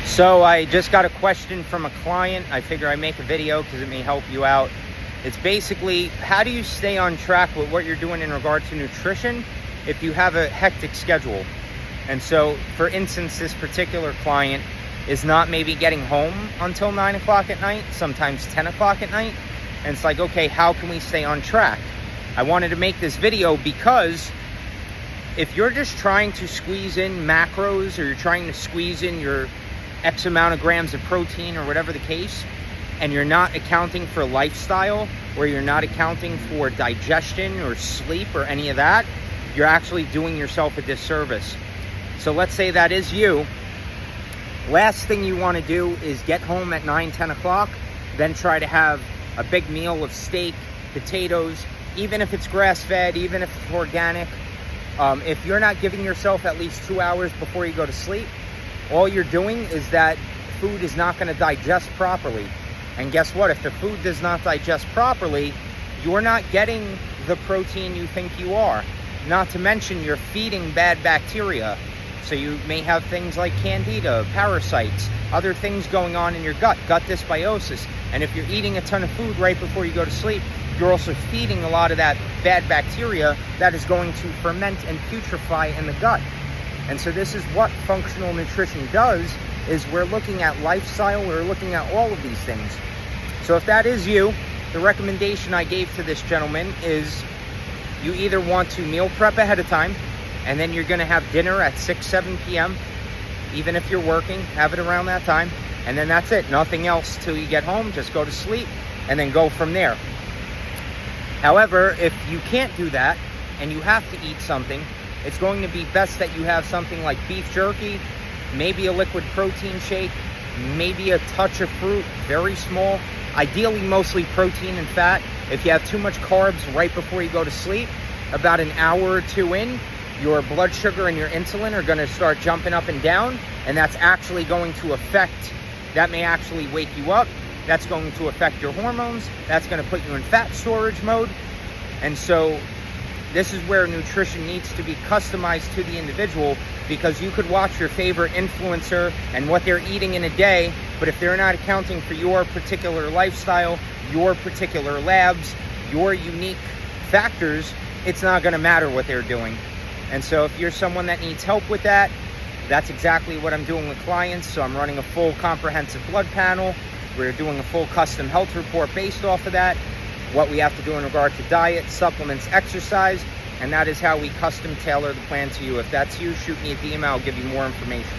So I just got a question from a client. I figure I make a video because it may help you out. It's basically, how do you stay on track with what you're doing in regard to nutrition if you have a hectic schedule? And so, for instance, this particular client is not maybe getting home until 9 o'clock at night, sometimes 10 o'clock at night. And it's like, okay, how can we stay on track? I wanted to make this video because if you're just trying to squeeze in macros, or you're trying to squeeze in your X amount of grams of protein or whatever the case, and you're not accounting for lifestyle, or you're not accounting for digestion or sleep or any of that, you're actually doing yourself a disservice. So let's say that is you. Last thing you want to do is get home at 9, 10 o'clock, then try to have a big meal of steak, potatoes, even if it's grass-fed, even if it's organic. If you're not giving yourself at least 2 hours before you go to sleep, all you're doing is that food is not going to digest properly. And guess what? If the food does not digest properly, you're not getting the protein you think you are. Not to mention, you're feeding bad bacteria. So you may have things like candida, parasites, other things going on in your gut dysbiosis. And if you're eating a ton of food right before you go to sleep, you're also feeding a lot of that bad bacteria that is going to ferment and putrefy in the gut. And so this is what functional nutrition does, is we're looking at lifestyle, we're looking at all of these things. So if that is you, the recommendation I gave to this gentleman is you either want to meal prep ahead of time, and then you're going to have dinner at 6, 7 p.m. Even if you're working, have it around that time. And then that's it. Nothing else till you get home. Just go to sleep and then go from there. However, if you can't do that and you have to eat something, it's going to be best that you have something like beef jerky, maybe a liquid protein shake, maybe a touch of fruit, very small. Ideally, mostly protein and fat. If you have too much carbs right before you go to sleep, about an hour or two in, your blood sugar and your insulin are going to start jumping up and down, and that's actually going to affect, that may actually wake you up. That's going to affect your hormones. That's going to put you in fat storage mode. And so this is where nutrition needs to be customized to the individual, because you could watch your favorite influencer and what they're eating in a day, but if they're not accounting for your particular lifestyle, your particular labs, your unique factors, it's not going to matter what they're doing. And so if you're someone that needs help with that, that's exactly what I'm doing with clients. So I'm running a full comprehensive blood panel. We're doing a full custom health report based off of that, what we have to do in regard to diet, supplements, exercise, and that is how we custom tailor the plan to you. If that's you, shoot me a DM, I'll give you more information.